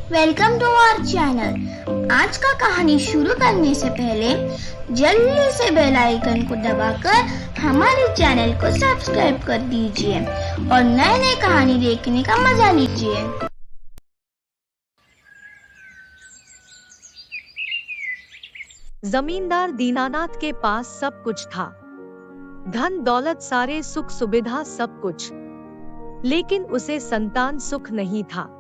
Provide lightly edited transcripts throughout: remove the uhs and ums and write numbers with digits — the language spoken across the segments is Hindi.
Welcome to our channel. आज का कहानी शुरू करने से पहले जल्दी से बेल आइकन को दबाकर हमारे चैनल को सब्सक्राइब कर दीजिए और नए नए कहानी देखने का मजा लीजिए। जमींदार दीनानाथ के पास सब कुछ था, धन दौलत, सारे सुख सुविधा, सब कुछ, लेकिन उसे संतान सुख नहीं था।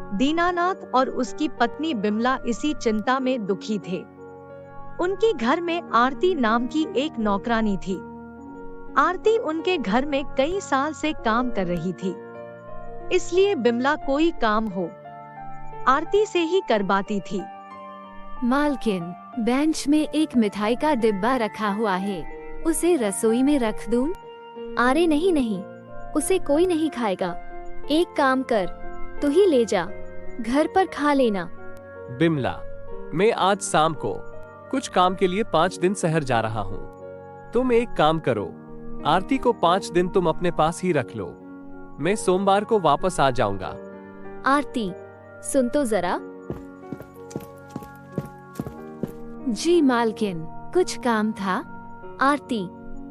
दीनानाथ और उसकी पत्नी बिमला इसी चिंता में दुखी थे। उनके घर में आरती नाम की एक नौकरानी थी। आरती उनके घर में कई साल से काम कर रही थी, इसलिए बिमला कोई काम हो आरती से ही करवाती थी। मालकिन, बेंच में एक मिठाई का डिब्बा रखा हुआ है, उसे रसोई में रख दूं? अरे नहीं नहीं, उसे कोई नहीं खाएगा। एक काम कर, तू ही ले जा, घर पर खा लेना। बिमला, मैं आज शाम को कुछ काम के लिए 5 दिन शहर जा रहा हूँ। तुम एक काम करो, आरती को 5 दिन तुम अपने पास ही रख लो। मैं सोमवार को वापस आ जाऊंगा। आरती, सुन तो जरा। जी मालकिन, कुछ काम था। आरती,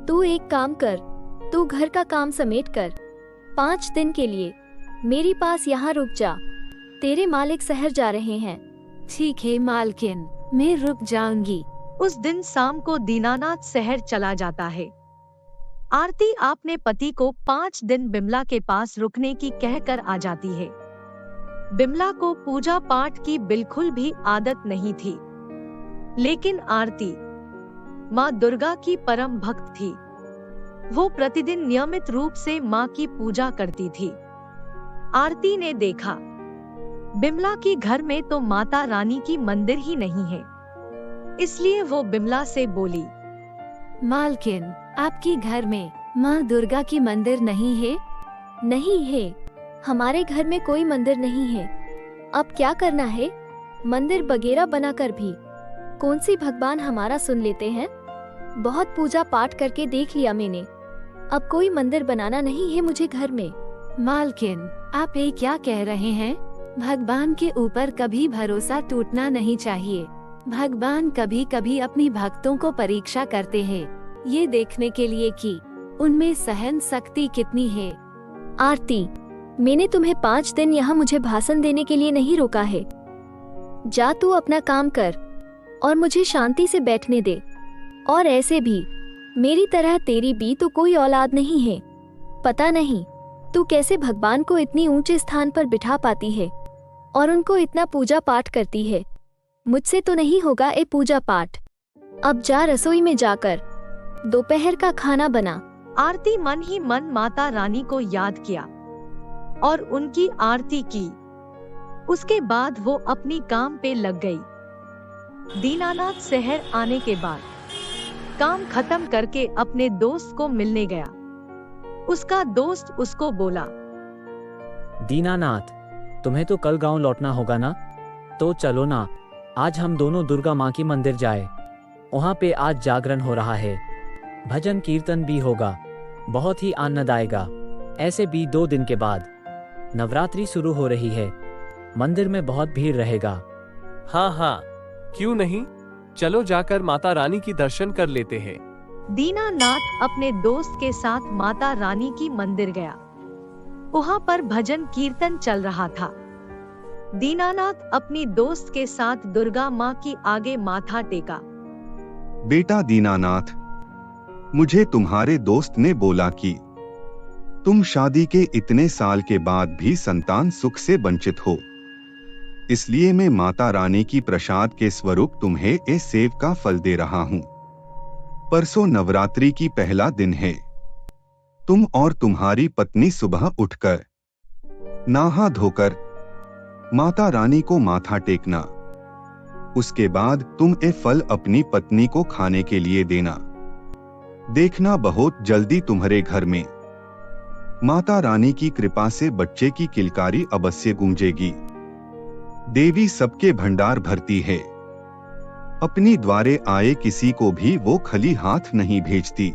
तू एक काम कर, तू घर का काम समेट कर 5 दिन के लिए मेरे पास यहाँ रुक जा। तेरे मालिक शहर जा रहे हैं। ठीक है मालकिन, मैं रुक जाऊंगी। उस दिन शाम को दीनानाथ शहर चला जाता है। आरती अपने पति को 5 दिन बिमला के पास रुकने की कहकर आ जाती है। बिमला को पूजा पाठ की बिल्कुल भी आदत नहीं थी, लेकिन आरती माँ दुर्गा की परम भक्त थी। वो प्रतिदिन नियमित रूप से माँ की पूजा करती थी। आरती ने देखा बिमला की घर में तो माता रानी की मंदिर ही नहीं है, इसलिए वो बिमला से बोली, मालकिन, आपके घर में माँ दुर्गा की मंदिर नहीं है? नहीं है, हमारे घर में कोई मंदिर नहीं है। अब क्या करना है? मंदिर वगैरह बनाकर भी कौन सी भगवान हमारा सुन लेते हैं? बहुत पूजा पाठ करके देख लिया मैंने, अब कोई मंदिर बनाना नहीं है मुझे घर में। मालकिन, आप ये क्या कह रहे हैं? भगवान के ऊपर कभी भरोसा टूटना नहीं चाहिए। भगवान कभी कभी अपनी भक्तों को परीक्षा करते हैं, ये देखने के लिए कि उनमें सहन शक्ति कितनी है। आरती, मैंने तुम्हें 5 दिन यहाँ मुझे भाषण देने के लिए नहीं रोका है। जा तू अपना काम कर और मुझे शांति से बैठने दे। और ऐसे भी मेरी तरह तेरी भी तो कोई औलाद नहीं है। पता नहीं तू कैसे भगवान को इतनी ऊंचे स्थान पर बिठा पाती है और उनको इतना पूजा पाठ करती है। मुझसे तो नहीं होगा ये पूजा पाठ। अब जा रसोई में जाकर दोपहर का खाना बना। आरती मन ही मन माता रानी को याद किया और उनकी आरती की। उसके बाद वो अपनी काम पे लग गई। दीनानाथ शहर आने के बाद काम खत्म करके अपने दोस्त को मिलने गया। उसका दोस्त उसको बोला, दीनानाथ, तुम्हें तो कल गांव लौटना होगा ना? तो चलो ना, आज हम दोनों दुर्गा माँ की मंदिर जाए। वहाँ पे आज जागरण हो रहा है, भजन कीर्तन भी होगा, बहुत ही आनंद आएगा। ऐसे भी 2 दिन के बाद नवरात्रि शुरू हो रही है, मंदिर में बहुत भीड़ रहेगा। हाँ हाँ, क्यों नहीं, चलो जाकर माता रानी की दर्शन कर लेते हैं। दीनानाथ अपने दोस्त के साथ माता रानी की मंदिर गया। वहाँ पर भजन कीर्तन चल रहा था। दीनानाथ अपनी दोस्त के साथ दुर्गा माँ की आगे माथा टेका। बेटा दीनानाथ, मुझे तुम्हारे दोस्त ने बोला कि तुम शादी के इतने साल के बाद भी संतान सुख से वंचित हो, इसलिए मैं माता रानी की प्रसाद के स्वरूप तुम्हें ये सेव का फल दे रहा हूँ। परसों नवरात्रि की पहला दिन है। तुम और तुम्हारी पत्नी सुबह उठकर नहा धोकर माता रानी को माथा टेकना। उसके बाद तुम ये फल अपनी पत्नी को खाने के लिए देना। देखना बहुत जल्दी तुम्हारे घर में माता रानी की कृपा से बच्चे की किलकारी अवश्य गूंजेगी। देवी सबके भंडार भरती है, अपनी द्वारे आए किसी को भी वो खाली हाथ नहीं भेजती।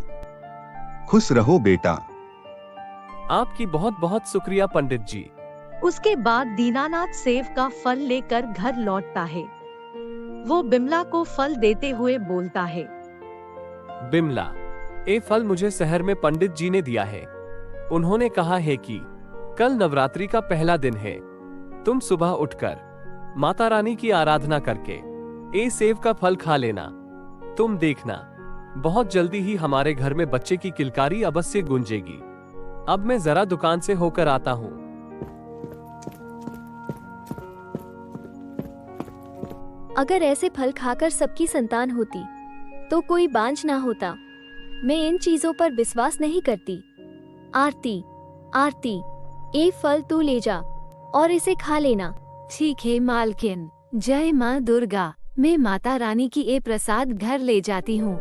खुश रहो बेटा। आपकी बहुत बहुत शुक्रिया पंडित जी। उसके बाद दीनानाथ सेब का फल लेकर घर लौटता है। वो बिमला को फल देते हुए बोलता है, बिमला, ये फल मुझे शहर में पंडित जी ने दिया है। उन्होंने कहा है कि कल नवरात्रि का पहला दिन है। तुम सुबह उठकर माता रानी की आराधना करके ये सेब का फल खा लेना। तुम देखना, बहुत जल्दी ही हमारे घर में बच्चे की किलकारी अवश्य गूंजेगी। अब मैं जरा दुकान से होकर आता हूँ। अगर ऐसे फल खाकर सबकी संतान होती तो कोई बांझ ना होता। मैं इन चीजों पर विश्वास नहीं करती। आरती, आरती, ये फल तू ले जा और इसे खा लेना। ठीक है मालकिन, जय माँ दुर्गा। मैं माता रानी की ये प्रसाद घर ले जाती हूँ।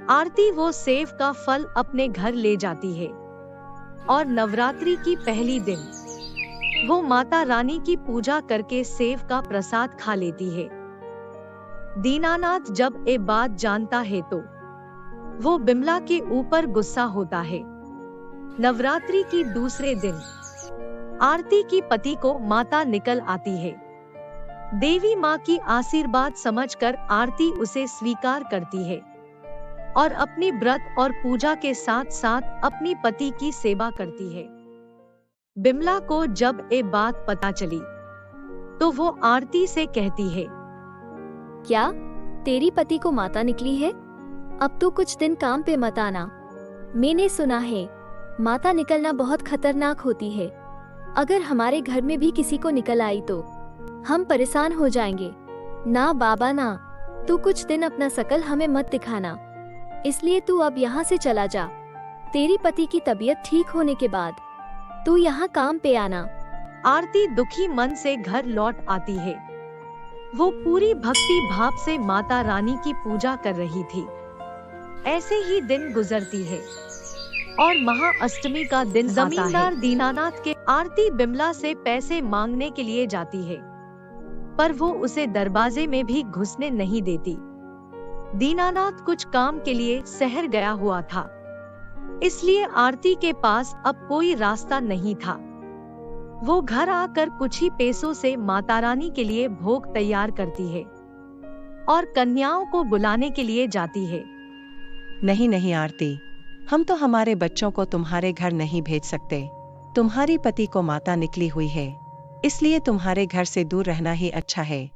आरती वो सेब का फल अपने घर ले जाती है और नवरात्रि की पहली दिन वो माता रानी की पूजा करके सेब का प्रसाद खा लेती है। दीनानाथ जब ये बात जानता है तो वो बिमला के ऊपर गुस्सा होता है। नवरात्रि की दूसरे दिन आरती की पति को माता निकल आती है। देवी माँ की आशीर्वाद समझकर आरती उसे स्वीकार करती है और अपनी व्रत और पूजा के साथ साथ अपनी पति की सेवा करती है। बिमला को जब ये बात पता चली तो वो आरती से कहती है, क्या तेरी पति को माता निकली है? अब तो कुछ दिन काम पे मत आना। मैंने सुना है माता निकलना बहुत खतरनाक होती है। अगर हमारे घर में भी किसी को निकल आई तो हम परेशान हो जाएंगे। ना बाबा ना, तू कुछ दिन अपना शकल हमें मत दिखाना। इसलिए तू अब यहाँ से चला जा। तेरी पति की तबीयत ठीक होने के बाद तू यहाँ काम पे आना। आरती दुखी मन से घर लौट आती है। वो पूरी भक्ति भाव से माता रानी की पूजा कर रही थी। ऐसे ही दिन गुजरती है और महाअष्टमी का दिन जमींदार दीनानाथ के आरती बिमला से पैसे मांगने के लिए जाती है, पर वो उसे दरवाजे में भी घुसने नहीं देती। दीनानाथ कुछ काम के लिए शहर गया हुआ था, इसलिए आरती के पास अब कोई रास्ता नहीं था। वो घर आकर कुछ ही पैसों से माता रानी के लिए भोग तैयार करती है और कन्याओं को बुलाने के लिए जाती है। नहीं नहीं आरती, हम तो हमारे बच्चों को तुम्हारे घर नहीं भेज सकते। तुम्हारी पति को माता निकली हुई है, इसलिए तुम्हारे घर से दूर रहना ही अच्छा है।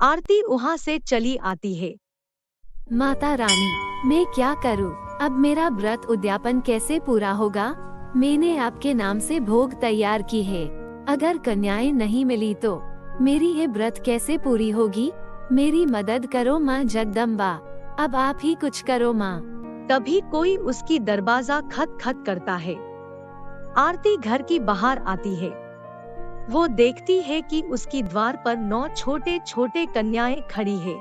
आरती वहाँ से चली आती है। माता रानी, मैं क्या करूं? अब मेरा व्रत उद्यापन कैसे पूरा होगा? मैंने आपके नाम से भोग तैयार की है। अगर कन्याएं नहीं मिली तो मेरी ये व्रत कैसे पूरी होगी? मेरी मदद करो माँ जगदम्बा। अब आप ही कुछ करो माँ। तभी कोई उसकी दरवाजा खट खट करता है। आरती घर की बाहर आती है। वो देखती है कि उसकी द्वार पर 9 छोटे छोटे कन्याएं खड़ी है।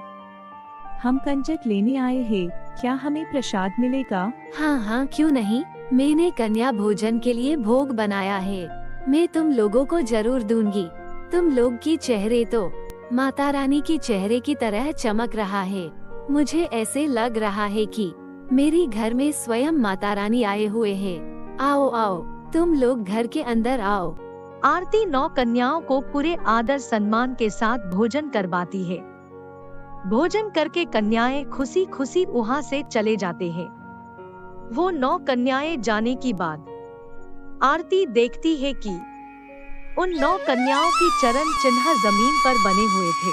हम कंजक लेने आए हैं, क्या हमें प्रसाद मिलेगा? हाँ हाँ, क्यों नहीं। मैंने कन्या भोजन के लिए भोग बनाया है। मैं तुम लोगों को जरूर दूंगी। तुम लोग की चेहरे तो माता रानी की चेहरे की तरह चमक रहा है। मुझे ऐसे लग रहा है कि मेरी घर में स्वयं माता रानी आए हुए हैं। आओ आओ, तुम लोग घर के अंदर आओ। आरती 9 कन्याओं को पूरे आदर सम्मान के साथ भोजन करवाती है। भोजन करके कन्याएं खुशी खुशी वहाँ से चले जाते हैं। वो 9 कन्याएं जाने की बाद आरती देखती है कि उन 9 कन्याओं की चरण चिन्ह जमीन पर बने हुए थे।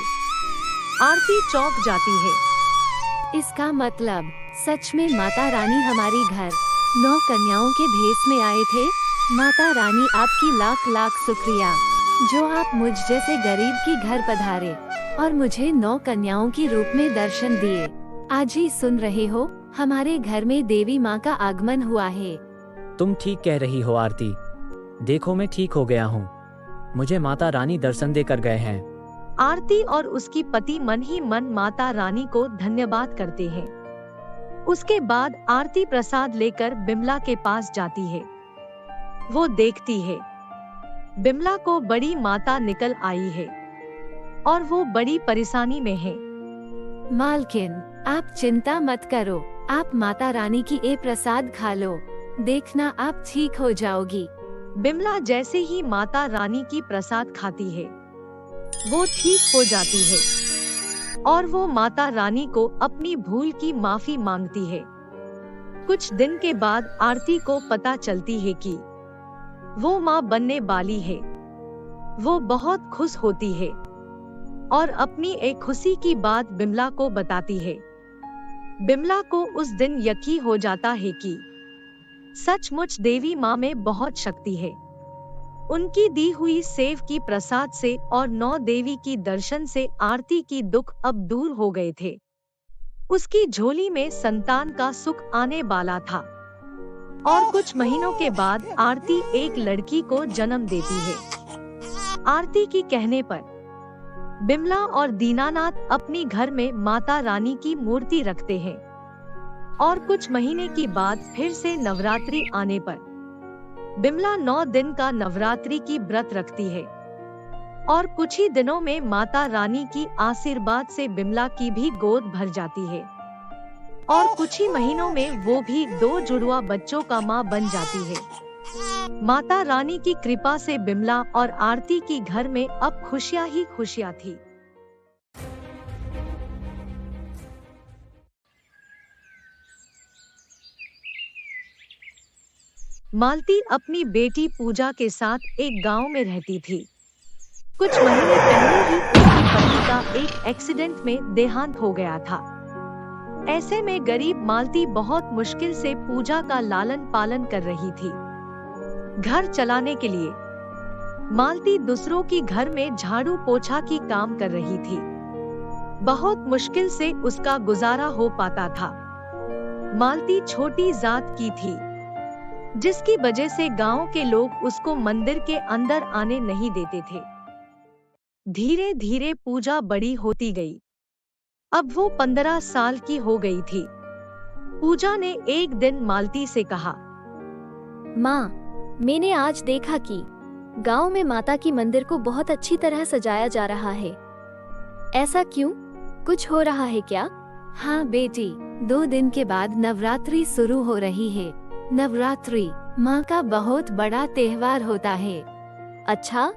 आरती चौंक जाती है। इसका मतलब सच में माता रानी हमारी घर 9 कन्याओं के भेष में आए थे। माता रानी, आपकी लाख लाख शुक्रिया जो आप मुझ जैसे गरीब की घर पधारे और मुझे 9 कन्याओं की रूप में दर्शन दिए। आज ही सुन रहे हो, हमारे घर में देवी माँ का आगमन हुआ है। तुम ठीक कह रही हो आरती। देखो, मैं ठीक हो गया हूँ। मुझे माता रानी दर्शन देकर गए हैं। आरती और उसकी पति मन ही मन माता रानी को धन्यवाद करते हैं। उसके बाद आरती प्रसाद लेकर बिमला के पास जाती है। वो देखती है बिमला को बड़ी माता निकल आई है और वो बड़ी परेशानी में है। मालकिन, आप चिंता मत करो। आप माता रानी की ये प्रसाद खा लो। देखना आप ठीक हो जाओगी। बिमला जैसे ही माता रानी की प्रसाद खाती है, वो ठीक हो जाती है और वो माता रानी को अपनी भूल की माफी मांगती है। कुछ दिन के बाद आरती को पता चलती है कि वो माँ बनने वाली है। वो बहुत खुश होती है और अपनी एक खुशी की बात बिमला को बताती है। बिमला को उस दिन यकीन हो जाता है कि सचमुच देवी माँ में बहुत शक्ति है। उनकी दी हुई सेव की प्रसाद से और 9 देवी की दर्शन से आरती की दुख अब दूर हो गए थे। उसकी झोली में संतान का सुख आने वाला था और कुछ महीनों के बाद आरती एक लड़की को जन्म देती है। आरती की कहने पर बिमला और दीनानाथ अपनी घर में माता रानी की मूर्ति रखते हैं और कुछ महीने की बाद फिर से नवरात्रि आने पर बिमला 9 दिन का नवरात्रि की व्रत रखती है और कुछ ही दिनों में माता रानी की आशीर्वाद से बिमला की भी गोद भर जाती है और कुछ ही महीनों में वो भी 2 जुड़वा बच्चों का माँ बन जाती है। माता रानी की कृपा से बिमला और आरती की घर में अब खुशियाँ ही खुशियाँ थी। मालती अपनी बेटी पूजा के साथ एक गांव में रहती थी। कुछ महीने पहले ही उसके पति का एक एक्सीडेंट में देहांत हो गया था। ऐसे में गरीब मालती बहुत मुश्किल से पूजा का लालन पालन कर रही थी। घर चलाने के लिए मालती दूसरों की घर में झाड़ू पोछा की काम कर रही थी। बहुत मुश्किल से उसका गुजारा हो पाता था। मालती छोटी जात की थी, जिसकी वजह से गांव के लोग उसको मंदिर के अंदर आने नहीं देते थे। धीरे धीरे पूजा बड़ी होती गई। अब वो 15 साल की हो गई थी। पूजा ने एक दिन मालती से कहा, माँ, मैंने आज देखा कि गांव में माता की मंदिर को बहुत अच्छी तरह सजाया जा रहा है। ऐसा क्यों? कुछ हो रहा है क्या? हाँ बेटी, 2 दिन के बाद नवरात्रि शुरू हो रही है। नवरात्रि माँ का बहुत बड़ा त्योहार होता है। अच्छा,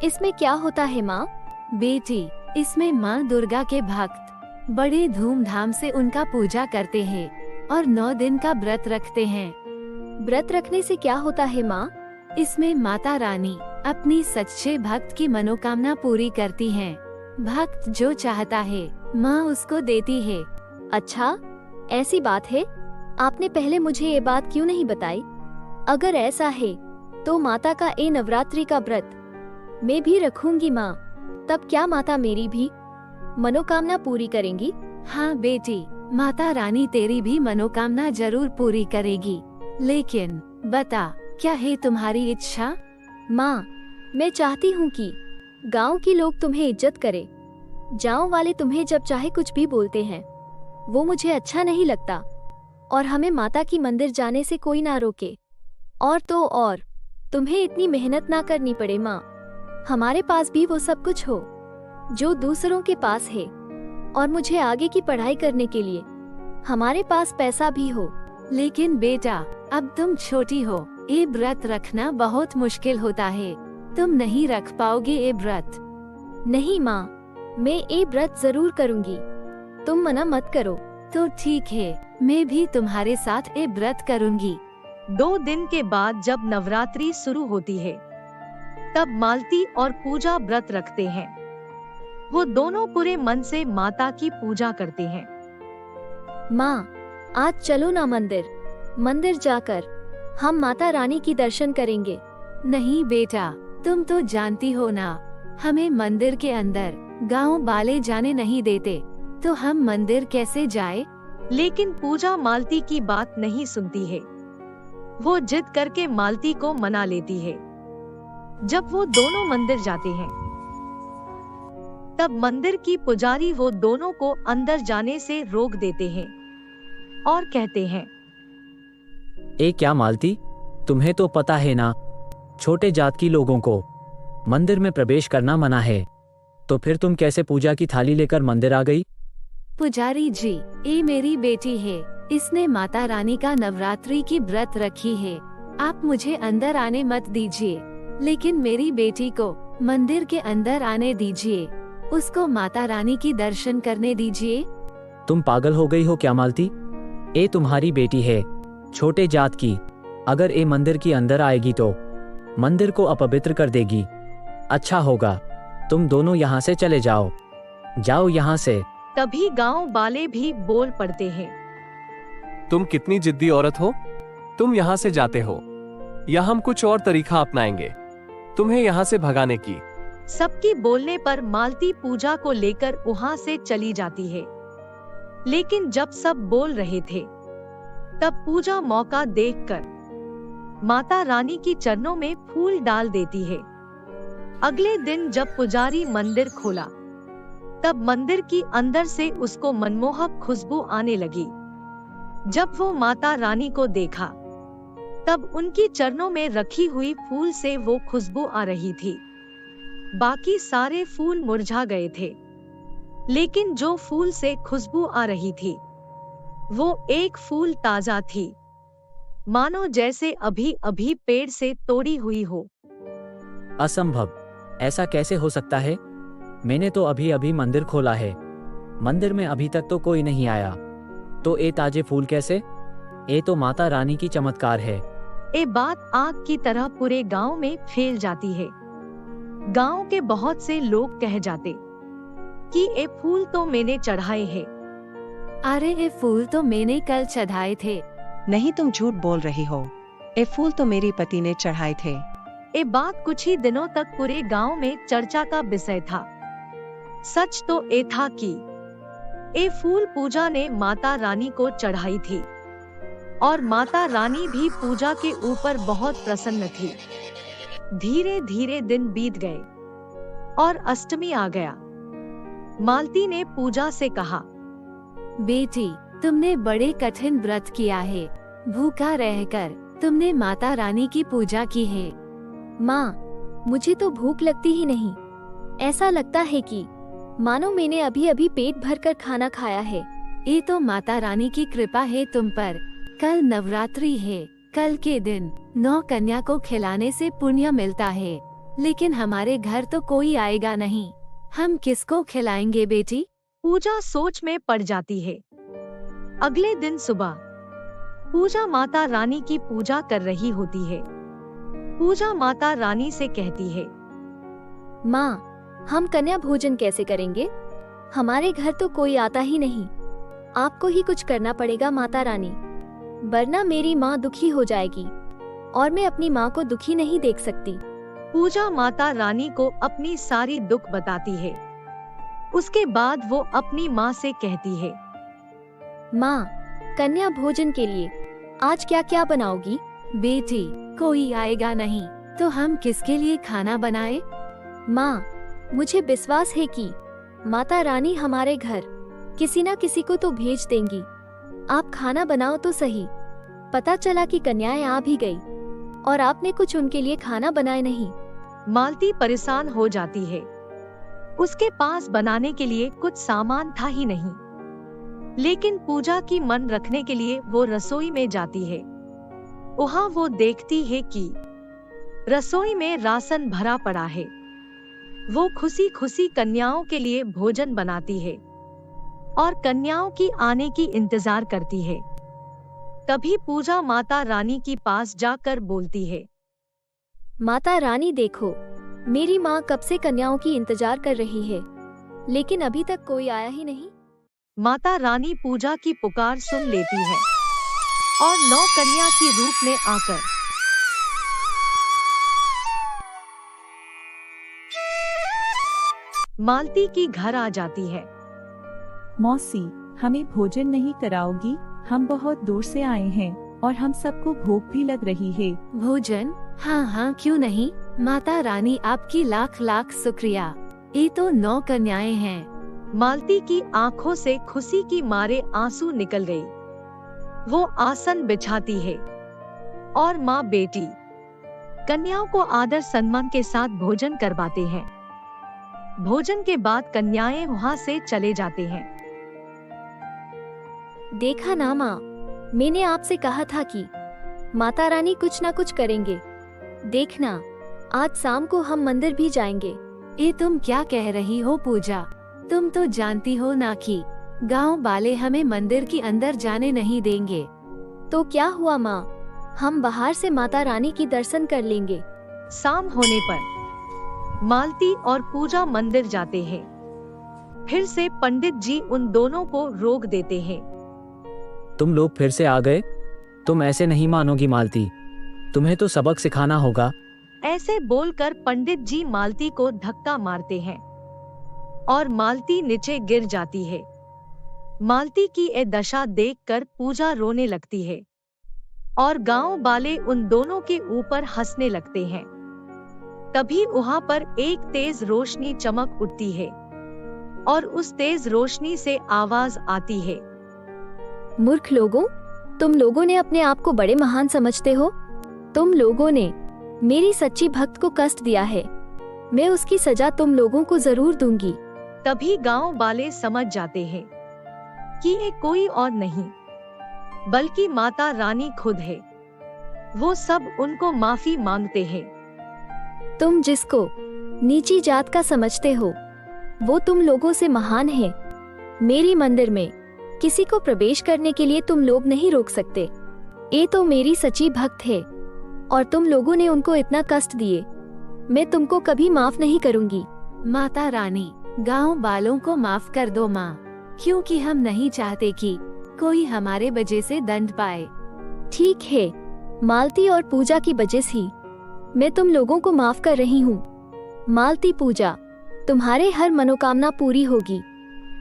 इसमें क्या होता है माँ? बेटी, इसमें माँ दुर्गा के भक्त बड़े धूमधाम से उनका पूजा करते हैं और 9 दिन का व्रत रखते हैं। व्रत रखने से क्या होता है माँ? इसमें माता रानी अपनी सच्चे भक्त की मनोकामना पूरी करती हैं। भक्त जो चाहता है माँ उसको देती है। अच्छा, ऐसी बात है? आपने पहले मुझे ये बात क्यों नहीं बताई? अगर ऐसा है तो माता का ये नवरात्रि का व्रत मैं भी रखूंगी माँ। तब क्या माता मेरी भी मनोकामना पूरी करेंगी? हाँ बेटी, माता रानी तेरी भी मनोकामना जरूर पूरी करेगी। लेकिन बता, क्या है तुम्हारी इच्छा? माँ, मैं चाहती हूँ कि गांव के लोग तुम्हें इज्जत करें। गांव वाले तुम्हें जब चाहे कुछ भी बोलते हैं, वो मुझे अच्छा नहीं लगता। और हमें माता की मंदिर जाने से कोई ना रोके। और तो और तुम्हें इतनी मेहनत ना करनी पड़े माँ। हमारे पास भी वो सब कुछ हो जो दूसरों के पास है, और मुझे आगे की पढ़ाई करने के लिए हमारे पास पैसा भी हो। लेकिन बेटा, अब तुम छोटी हो, ये व्रत रखना बहुत मुश्किल होता है। तुम नहीं रख पाओगे ये व्रत। नहीं माँ, मैं ये व्रत जरूर करूँगी। तुम मना मत करो। तो ठीक है, मैं भी तुम्हारे साथ ये व्रत करूँगी। 2 दिन के बाद जब नवरात्रि शुरू होती है, तब मालती और पूजा व्रत रखते हैं। वो दोनों पूरे मन से माता की पूजा करते हैं। माँ, आज चलो ना मंदिर जाकर हम माता रानी की दर्शन करेंगे। नहीं बेटा, तुम तो जानती हो ना, हमें मंदिर के अंदर गांव वाले जाने नहीं देते, तो हम मंदिर कैसे जाए? लेकिन पूजा मालती की बात नहीं सुनती है। वो जिद करके मालती को मना लेती है। जब वो दोनों मंदिर जाते हैं, तब मंदिर की पुजारी वो दोनों को अंदर जाने से रोक देते हैं और कहते हैं, ए क्या मालती, तुम्हें तो पता है ना, छोटे जात की लोगों को मंदिर में प्रवेश करना मना है। तो फिर तुम कैसे पूजा की थाली लेकर मंदिर आ गई? पुजारी जी, ये मेरी बेटी है। इसने माता रानी का नवरात्रि की व्रत रखी है। आप मुझे अंदर आने मत दीजिए, लेकिन मेरी बेटी को मंदिर के अंदर आने दीजिए। उसको माता रानी की दर्शन करने दीजिए। तुम पागल हो गई हो क्या मालती? ये तुम्हारी बेटी है, छोटे जात की। अगर ये मंदिर के अंदर आएगी तो मंदिर को अपवित्र कर देगी। अच्छा होगा तुम दोनों यहाँ से चले जाओ, जाओ यहाँ से। तभी गांव वाले भी बोल पड़ते हैं। तुम कितनी जिद्दी औरत हो, तुम यहाँ से जाते हो या हम कुछ और तरीका अपनाएंगे तुम्हें यहाँ से भगाने की। सबकी बोलने पर मालती पूजा को लेकर वहाँ से चली जाती है। लेकिन जब सब बोल रहे थे तब पूजा मौका देखकर माता रानी की चरणों में फूल डाल देती है। अगले दिन जब पुजारी मंदिर खोला तब मंदिर की अंदर से उसको मनमोहक खुशबू आने लगी। जब वो माता रानी को देखा तब उनकी चरणों में रखी हुई फूल से वो खुशबू आ रही थी। बाकी सारे फूल मुरझा गए थे, लेकिन जो फूल से खुशबू आ रही थी वो एक फूल ताजा थी, मानो जैसे अभी अभी पेड़ से तोड़ी हुई हो। असंभव, ऐसा कैसे हो सकता है? मैंने तो अभी अभी मंदिर खोला है, मंदिर में अभी तक तो कोई नहीं आया, तो ये ताजे फूल कैसे? ये तो माता रानी की चमत्कार है। ये बात आग की तरह पूरे गांव में फैल जाती है। गांव के बहुत से लोग कह जाते कि ये फूल तो मैंने चढ़ाए हैं। अरे ये फूल तो मैंने कल चढ़ाए थे। नहीं, तुम झूठ बोल रही हो। ये फूल तो मेरे पति ने चढ़ाए थे। ये बात कुछ ही दिनों तक पूरे गांव में चर्चा का विषय था। सच तो ये था कि ये फूल पूजा ने माता रानी को चढ़ाई थी और माता रानी भी पूजा के ऊपर बहुत प्रसन्न थी। धीरे धीरे दिन बीत गए और अष्टमी आ गया। मालती ने पूजा से कहा, बेटी, तुमने बड़े कठिन व्रत किया है। भूखा रहकर तुमने माता रानी की पूजा की है। माँ, मुझे तो भूख लगती ही नहीं। ऐसा लगता है कि मानो मैंने अभी अभी पेट भरकर खाना खाया है। ये तो माता रानी की कृपा है तुम पर। कल नवरात्रि है। कल के दिन 9 कन्या को खिलाने से पुण्य मिलता है, लेकिन हमारे घर तो कोई आएगा नहीं। हम किसको खिलाएंगे बेटी? पूजा सोच में पड़ जाती है। अगले दिन सुबह पूजा माता रानी की पूजा कर रही होती है। पूजा माता रानी से कहती है, माँ, हम कन्या भोजन कैसे करेंगे? हमारे घर तो कोई आता ही नहीं। आपको ही कुछ करना पड़ेगा माता रानी, वरना मेरी माँ दुखी हो जाएगी और मैं अपनी माँ को दुखी नहीं देख सकती। पूजा माता रानी को अपनी सारी दुख बताती है। उसके बाद वो अपनी माँ से कहती है, माँ, कन्या भोजन के लिए आज क्या क्या बनाओगी? बेटी, कोई आएगा नहीं तो हम किसके लिए खाना बनाए? माँ, मुझे विश्वास है कि माता रानी हमारे घर किसी न किसी को तो भेज देंगी। आप खाना बनाओ तो सही। पता चला कि कन्याएं आ भी गई और आपने कुछ उनके लिए खाना बनाए नहीं। मालती परेशान हो जाती है। उसके पास बनाने के लिए कुछ सामान था ही नहीं, लेकिन पूजा की मन रखने के लिए वो रसोई में जाती है। वहाँ वो देखती है कि रसोई में राशन भरा पड़ा है। वो खुशी खुशी कन्याओं के लिए भोजन बनाती है और कन्याओं की आने की इंतजार करती है। तभी पूजा माता रानी के पास जाकर बोलती है, माता रानी देखो, मेरी माँ कब से कन्याओं की इंतजार कर रही है, लेकिन अभी तक कोई आया ही नहीं। माता रानी पूजा की पुकार सुन लेती है और 9 कन्या के रूप में आकर मालती की घर आ जाती है। मौसी, हमें भोजन नहीं कराओगी? हम बहुत दूर से आए हैं और हम सबको भूख भी लग रही है। भोजन? हाँ हाँ, क्यों नहीं। माता रानी आपकी लाख लाख शुक्रिया। ये तो 9 कन्याएं हैं। मालती की आंखों से खुशी की मारे आंसू निकल गई। वो आसन बिछाती है और माँ बेटी कन्याओं को आदर सम्मान के साथ भोजन करवाते हैं। भोजन के बाद कन्याएं वहाँ से चले जाते हैं। देखा ना माँ, मैंने आपसे कहा था कि माता रानी कुछ ना कुछ करेंगे। देखना, आज शाम को हम मंदिर भी जाएंगे। ये तुम क्या कह रही हो पूजा? तुम तो जानती हो ना कि गांव वाले हमें मंदिर के अंदर जाने नहीं देंगे। तो क्या हुआ माँ, हम बाहर से माता रानी की दर्शन कर लेंगे। शाम होने पर मालती और पूजा मंदिर जाते हैं। फिर से पंडित जी उन दोनों को रोक देते हैं। तुम लोग फिर से आ गए? तुम ऐसे नहीं मानोगी मालती, तुम्हें तो सबक सिखाना होगा। ऐसे बोलकर पंडित जी मालती को धक्का मारते हैं और मालती नीचे गिर जाती है। मालती की ये दशा देखकर पूजा रोने लगती है और गांव वाले उन दोनों के ऊपर हंसने लगते हैं। तभी वहां पर एक तेज रोशनी चमक उठती है और उस तेज रोशनी से आवाज आती है, मूर्ख लोगों, तुम लोगों ने अपने आप को बड़े महान समझते हो। तुम लोगों ने मेरी सच्ची भक्त को कष्ट दिया है, मैं उसकी सजा तुम लोगों को जरूर दूंगी। तभी गांव वाले समझ जाते हैं कि ये कोई और नहीं बल्कि माता रानी खुद है। वो सब उनको माफी मांगते हैं। तुम जिसको नीची जात का समझते हो, वो तुम लोगों से महान है। मेरी मंदिर में किसी को प्रवेश करने के लिए तुम लोग नहीं रोक सकते। ये तो मेरी सच्ची भक्त है और तुम लोगों ने उनको इतना कष्ट दिए, मैं तुमको कभी माफ नहीं करूंगी। माता रानी, गांव वालों को माफ कर दो माँ, क्योंकि हम नहीं चाहते कि कोई हमारे वजह से दंड पाए। ठीक है, मालती और पूजा की वजह से मैं तुम लोगों को माफ कर रही हूँ। मालती, पूजा, तुम्हारे हर मनोकामना पूरी होगी।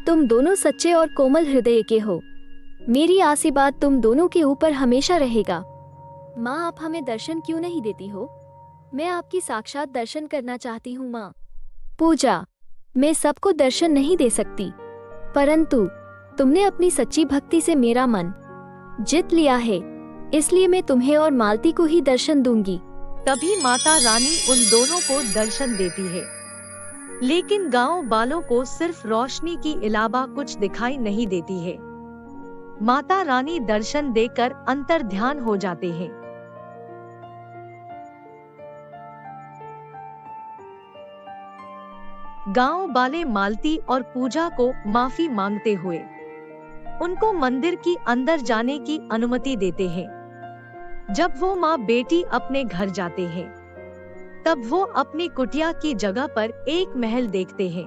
तुम दोनों सच्चे और कोमल हृदय के हो। मेरी आशीर्वाद तुम दोनों के ऊपर हमेशा रहेगा। माँ, आप हमें दर्शन क्यों नहीं देती हो? मैं आपकी साक्षात दर्शन करना चाहती हूँ माँ। पूजा, मैं सबको दर्शन नहीं दे सकती, परंतु तुमने अपनी सच्ची भक्ति से मेरा मन जीत लिया है, इसलिए मैं तुम्हें और मालती को ही दर्शन दूंगी। तभी माता रानी उन दोनों को दर्शन देती है, लेकिन गांव वालों को सिर्फ रोशनी के अलावा कुछ दिखाई नहीं देती है। माता रानी दर्शन देकर अंतर्ध्यान हो जाते हैं। गांव वाले मालती और पूजा को माफी मांगते हुए उनको मंदिर की अंदर जाने की अनुमति देते हैं। जब वो माँ बेटी अपने घर जाते हैं, तब वो अपनी कुटिया की जगह पर एक महल देखते हैं,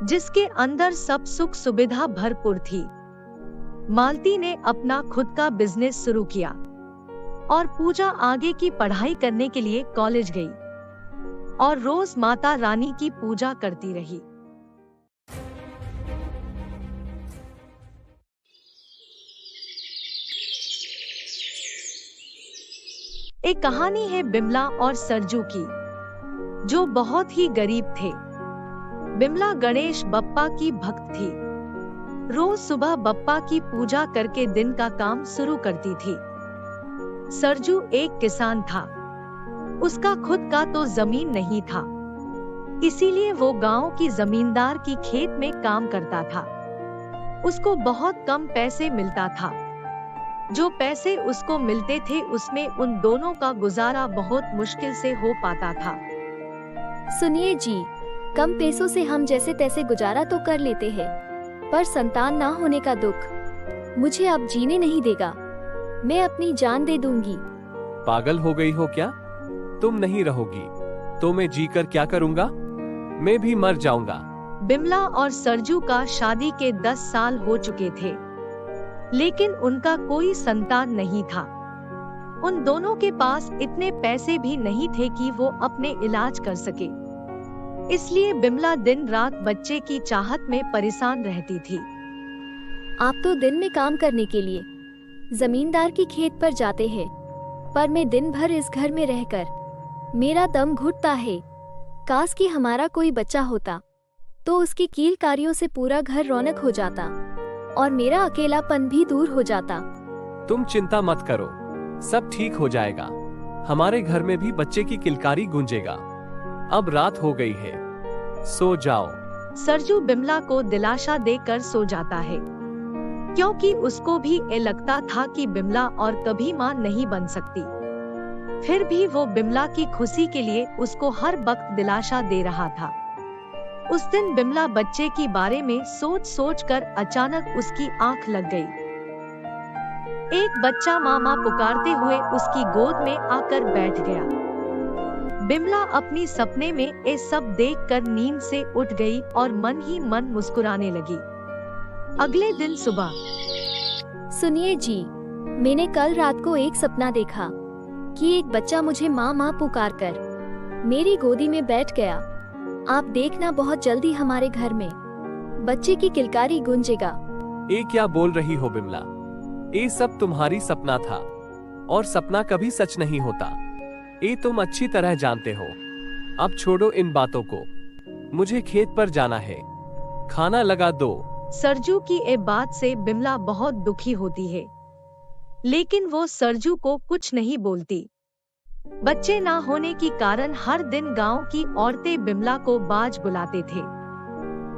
जिसके अंदर सब सुख सुविधा भरपूर थी। मालती ने अपना खुद का बिजनेस शुरू किया और पूजा आगे की पढ़ाई करने के लिए कॉलेज गई और रोज माता रानी की पूजा करती रही। एक कहानी है बिमला और सरजू की, जो बहुत ही गरीब थे। बिमला गणेश बप्पा की भक्त थी। रोज सुबह बप्पा की पूजा करके दिन का काम शुरू करती थी। सरजू एक किसान था। उसका खुद का तो जमीन नहीं था, इसीलिए वो गांव की जमींदार की खेत में काम करता था। उसको बहुत कम पैसे मिलता था। जो पैसे उसको मिलते थे उसमें उन दोनों का गुजारा बहुत मुश्किल से हो पाता था। सुनिए जी, कम पैसों से हम जैसे तैसे गुजारा तो कर लेते हैं, पर संतान ना होने का दुख मुझे अब जीने नहीं देगा। मैं अपनी जान दे दूंगी। पागल हो गई हो क्या? तुम नहीं रहोगी तो मैं जीकर क्या करूंगा? मैं भी मर जाऊंगा। बिमला और सरजू का शादी के 10 साल हो चुके थे, लेकिन उनका कोई संतान नहीं था। उन दोनों के पास इतने पैसे भी नहीं थे कि वो अपने इलाज कर सके। इसलिए बिमला दिन रात बच्चे की चाहत में परेशान रहती थी। आप तो दिन में काम करने के लिए जमींदार की खेत पर जाते हैं, पर मैं दिन भर इस घर में रहकर मेरा दम घुटता है। काश कि हमारा कोई बच्चा होता तो उसकी कीलकारियों से पूरा घर रौनक हो जाता और मेरा अकेलापन भी दूर हो जाता। तुम चिंता मत करो, सब ठीक हो जाएगा। हमारे घर में भी बच्चे की किलकारी गूंजेगा। अब रात हो गई है, सो जाओ। सरजू बिमला को दिलासा देकर सो जाता है। क्योंकि उसको भी ये लगता था कि बिमला और कभी माँ नहीं बन सकती। फिर भी वो बिमला की खुशी के लिए उसको हर वक्त दिलासा दे रहा था। उस दिन बिमला बच्चे के बारे में सोच सोच कर अचानक उसकी आंख लग गई। एक बच्चा मामा पुकारते हुए उसकी गोद में आकर बैठ गया। बिमला अपनी सपने में ये सब देखकर नींद से उठ गई और मन ही मन मुस्कुराने लगी। अगले दिन सुबह, सुनिए जी, मैंने कल रात को एक सपना देखा कि एक बच्चा मुझे माँ माँ पुकार कर मेरी गोदी में बैठ गया। आप देखना बहुत जल्दी हमारे घर में बच्चे की किलकारी गूंजेगा। ये क्या बोल रही हो बिमला? ये सब तुम्हारी सपना था और सपना कभी सच नहीं होता। ये तुम अच्छी तरह जानते हो। अब छोड़ो इन बातों को, मुझे खेत पर जाना है, खाना लगा दो। सरजू की ये बात से बिमला बहुत दुखी होती है, लेकिन वो सरजू को कुछ नहीं बोलती। बच्चे ना होने के कारण हर दिन गांव की औरतें बिमला को बाज बुलाते थे।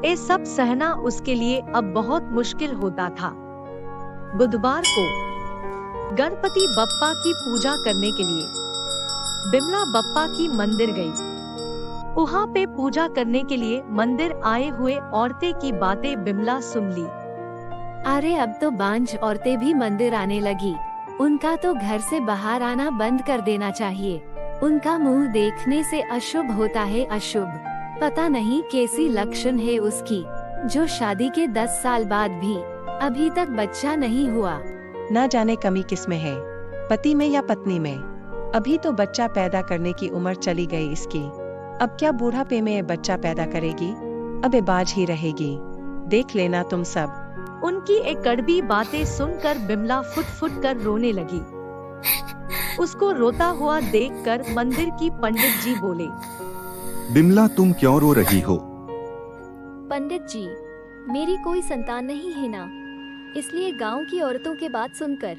ये सब सहना उसके लिए अब बहुत मुश्किल होता था। बुधवार को गणपति बप्पा की पूजा करने के लिए बिमला बप्पा की मंदिर गई। वहाँ पे पूजा करने के लिए मंदिर आए हुए औरतें की बातें बिमला सुन ली। अरे अब तो बांझ औरतें भी मंदिर आने लगी। उनका तो घर से बाहर आना बंद कर देना चाहिए। उनका मुंह देखने से अशुभ होता है, अशुभ। पता नहीं कैसी लक्षण है उसकी, जो शादी के 10 साल बाद भी अभी तक बच्चा नहीं हुआ। ना जाने कमी किसमें है, पति में या पत्नी में। अभी तो बच्चा पैदा करने की उम्र चली गई इसकी। अब क्या बूढ़ापे में बच्चा पैदा करेगी? अब ये बाज ही रहेगी। देख लेना तुम सब। उनकी एक कड़वी बातें सुनकर बिमला फुट फुट कर रोने लगी। उसको रोता हुआ देखकर मंदिर की पंडित जी बोले, बिमला तुम क्यों रो रही हो? पंडित जी, मेरी कोई संतान नहीं है ना, इसलिए गांव की औरतों के बात सुनकर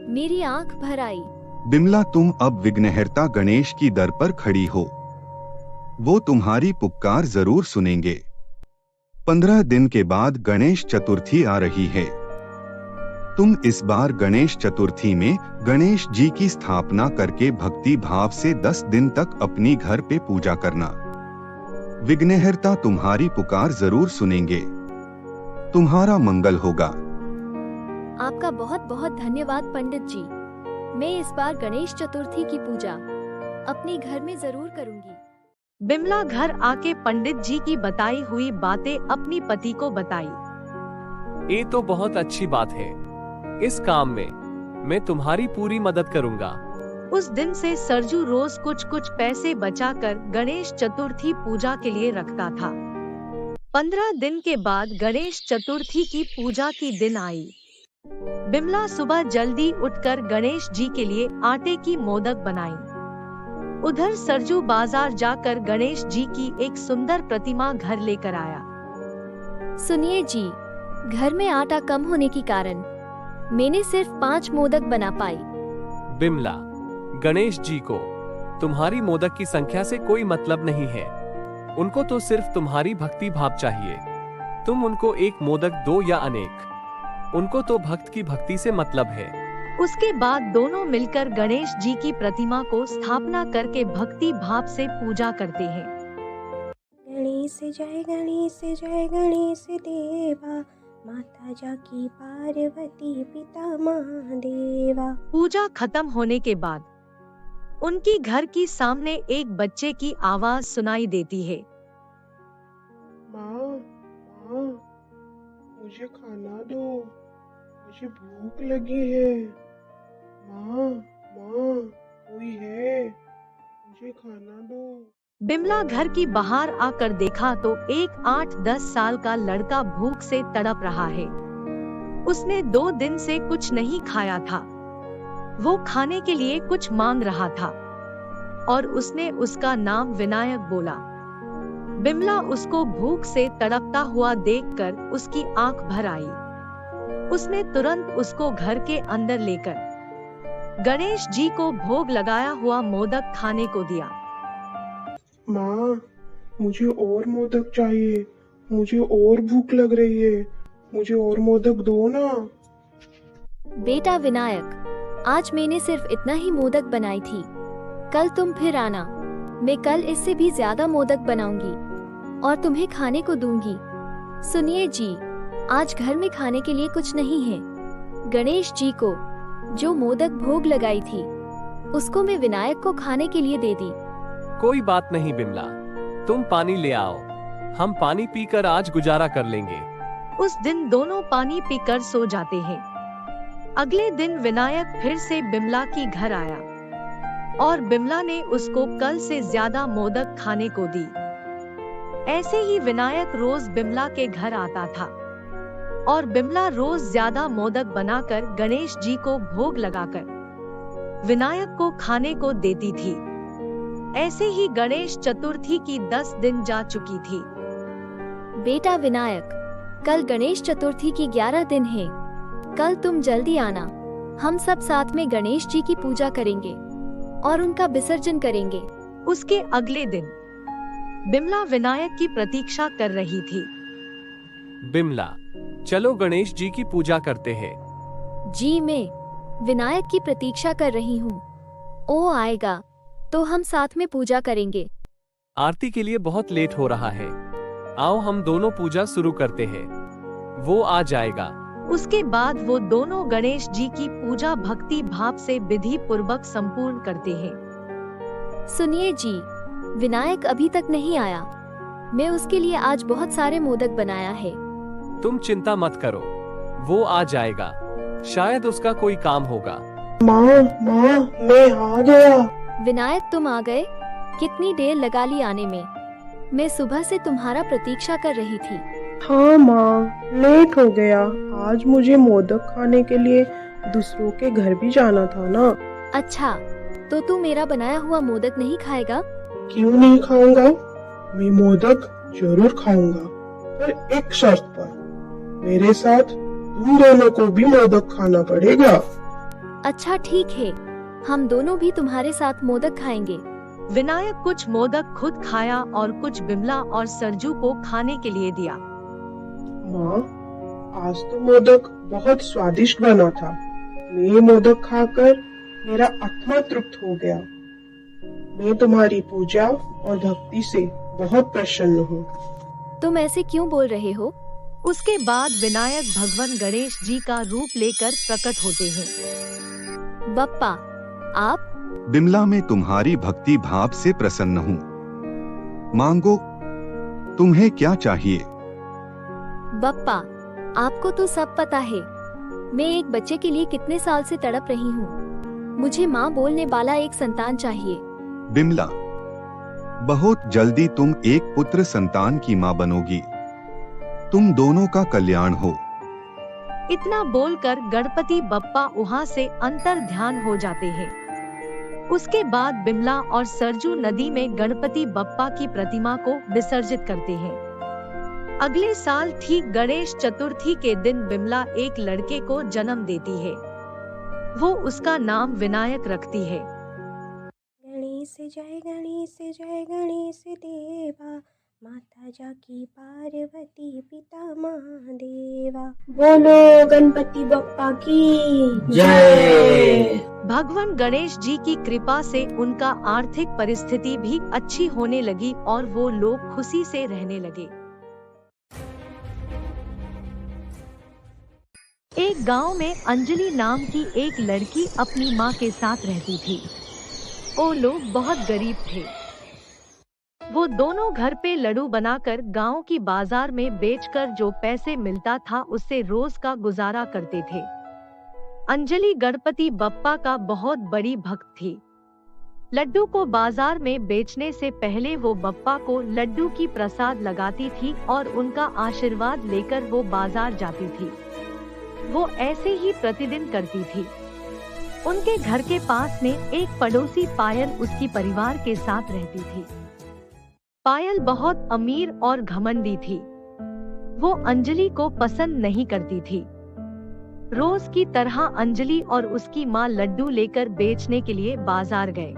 मेरी आंख भर आई। बिमला तुम अब विघ्नहर्ता गणेश की दर पर खड़ी हो। वो तुम्हारी पुकार जरूर सुनेंगे। 15 दिन के बाद गणेश चतुर्थी आ रही है। तुम इस बार गणेश चतुर्थी में गणेश जी की स्थापना करके भक्ति भाव से 10 दिन तक अपनी घर पे पूजा करना। विघ्नहर्ता तुम्हारी पुकार जरूर सुनेंगे। तुम्हारा मंगल होगा। आपका बहुत बहुत धन्यवाद पंडित जी। मैं इस बार गणेश चतुर्थी की पूजा अपने घर में जरूर करूंगी। बिमला घर आके पंडित जी की बताई हुई बातें अपनी पति को बताई। ये तो बहुत अच्छी बात है। इस काम में मैं तुम्हारी पूरी मदद करूंगा। उस दिन से सरजू रोज कुछ कुछ पैसे बचाकर गणेश चतुर्थी पूजा के लिए रखता था। 15 दिन के बाद गणेश चतुर्थी की पूजा की दिन आई। बिमला सुबह जल्दी उठकर गणेश जी के लिए आटे की मोदक बनाई। उधर सरजू बाजार जाकर गणेश जी की एक सुंदर प्रतिमा घर लेकर आया। सुनिए जी, घर में आटा कम होने के कारण मैंने सिर्फ 5 मोदक बना पाई। बिमला, गणेश जी को तुम्हारी मोदक की संख्या से कोई मतलब नहीं है। उनको तो सिर्फ तुम्हारी भक्ति भाव चाहिए। तुम उनको एक मोदक दो या अनेक, उनको तो भक्त की भक्ति से मतलब है। उसके बाद दोनों मिलकर गणेश जी की प्रतिमा को स्थापना करके भक्ति भाव से पूजा करते हैं। गणेश जय गणेश देवा, माता जाकी पार्वती पिता महादेवा। पूजा खत्म होने के बाद उनकी घर की सामने एक बच्चे की आवाज सुनाई देती है। माँ, माँ, मुझे खाना दो, मुझे भूख लगी है। माँ, माँ, कोई है? मुझे खाना दो। बिमला घर की बाहर आकर देखा तो एक 8-10 साल का लड़का भूख से तड़प रहा है। उसने 2 दिन से कुछ नहीं खाया था। वो खाने के लिए कुछ मांग रहा था और उसने उसका नाम विनायक बोला। बिमला उसको भूख से तड़पता हुआ देखकर उसकी आंख भर आई। उसने तुरंत उसको घर के अंदर लेकर गणेश जी को भोग लगाया हुआ मोदक खाने को दिया। माँ, मुझे और मोदक चाहिए, मुझे और भूख लग रही है। मुझे और मोदक दो ना। बेटा विनायक, आज मैंने सिर्फ इतना ही मोदक बनाई थी। कल तुम फिर आना, मैं कल इससे भी ज्यादा मोदक बनाऊंगी और तुम्हें खाने को दूंगी। सुनिए जी, आज घर में खाने के लिए कुछ नहीं है। गणेश जी को जो मोदक भोग लगाई थी उसको मैं विनायक को खाने के लिए दे दी। कोई बात नहीं बिमला, तुम पानी ले आओ, हम पानी पीकर आज गुजारा कर लेंगे। उस दिन दोनों पानी पीकर सो जाते हैं। अगले दिन विनायक फिर से बिमला के घर आया और बिमला ने उसको कल से ज्यादा मोदक खाने को दी। ऐसे ही विनायक रोज बिमला के घर आता था और बिमला रोज ज्यादा मोदक बनाकर गणेश जी को भोग लगाकर विनायक को खाने को देती थी। ऐसे ही गणेश चतुर्थी की 10 दिन जा चुकी थी। बेटा विनायक, कल गणेश चतुर्थी की 11 दिन है। कल तुम जल्दी आना, हम सब साथ में गणेश जी की पूजा करेंगे और उनका विसर्जन करेंगे। उसके अगले दिन बिमला विनायक की प्रतीक्षा कर रही थी। बिमला, चलो गणेश जी की पूजा करते हैं। जी, मैं विनायक की प्रतीक्षा कर रही हूँ। वो आएगा तो हम साथ में पूजा करेंगे। आरती के लिए बहुत लेट हो रहा है, आओ हम दोनों पूजा शुरू करते हैं, वो आ जाएगा। उसके बाद वो दोनों गणेश जी की पूजा भक्ति भाव से विधि पूर्वक संपूर्ण करते हैं। सुनिए जी, विनायक अभी तक नहीं आया। मैं उसके लिए आज बहुत सारे मोदक बनाया है। तुम चिंता मत करो, वो आ जाएगा, शायद उसका कोई काम होगा। माँ, मैं आ गया। विनायक, तुम आ गए? कितनी देर लगा ली आने में? मैं सुबह से तुम्हारा प्रतीक्षा कर रही थी। हाँ माँ, लेट हो गया। आज मुझे मोदक खाने के लिए दूसरों के घर भी जाना था ना। अच्छा, तो तू मेरा बनाया हुआ मोदक नहीं खाएगा? क्यों नहीं खाऊंगा, मैं मोदक जरूर खाऊंगा, पर एक शर्त पर। मेरे साथ तुम दोनों को भी मोदक खाना पड़ेगा। अच्छा ठीक है, हम दोनों भी तुम्हारे साथ मोदक खाएंगे। विनायक कुछ मोदक खुद खाया और कुछ बिमला और सरजू को खाने के लिए दिया। माँ, आज तो मोदक बहुत स्वादिष्ट बना था। मैं मोदक खाकर मेरा आत्मा तृप्त हो गया। मैं तुम्हारी पूजा और भक्ति से बहुत प्रसन्न हूँ। तुम ऐसे क्यों बोल रहे हो? उसके बाद विनायक भगवान गणेश जी का रूप लेकर प्रकट होते हैं। बप्पा, आप? बिमला, मैं तुम्हारी भक्ति भाव से प्रसन्न हूँ। मांगो, तुम्हें क्या चाहिए? बप्पा, आपको तो सब पता है। मैं एक बच्चे के लिए कितने साल से तड़प रही हूँ। मुझे माँ बोलने वाला एक संतान चाहिए। बिमला, बहुत जल्दी तुम एक पुत्र संतान की माँ बनोगी। तुम दोनों का कल्याण हो। इतना बोलकर गणपति बप्पा वहाँ से अंतर ध्यान हो जाते हैं। उसके बाद बिमला और सरजू नदी में गणपति बप्पा की प्रतिमा को विसर्जित करते हैं। अगले साल ठीक गणेश चतुर्थी के दिन बिमला एक लड़के को जन्म देती है। वो उसका नाम विनायक रखती है। गणेश जय गणेश जय गणेश देवा, माता जाकी पार्वती पिता महादेवा। बोलो गणपति बप्पा की जय। भगवान गणेश जी की कृपा से उनका आर्थिक परिस्थिति भी अच्छी होने लगी और वो लोग खुशी से रहने लगे। एक गांव में अंजलि नाम की एक लड़की अपनी माँ के साथ रहती थी। वो लोग बहुत गरीब थे। वो दोनों घर पे लड्डू बनाकर गांव की बाजार में बेचकर जो पैसे मिलता था उससे रोज का गुजारा करते थे। अंजलि गणपति बप्पा का बहुत बड़ी भक्त थी। लड्डू को बाजार में बेचने से पहले वो बप्पा को लड्डू की प्रसाद लगाती थी और उनका आशीर्वाद लेकर वो बाजार जाती थी। वो ऐसे ही प्रतिदिन करती थी। उनके घर के पास में एक पड़ोसी पायल उसकी परिवार के साथ रहती थी। पायल बहुत अमीर और घमंडी थी। वो अंजलि को पसंद नहीं करती थी। रोज की तरह अंजलि और उसकी माँ लड्डू लेकर बेचने के लिए बाजार गए।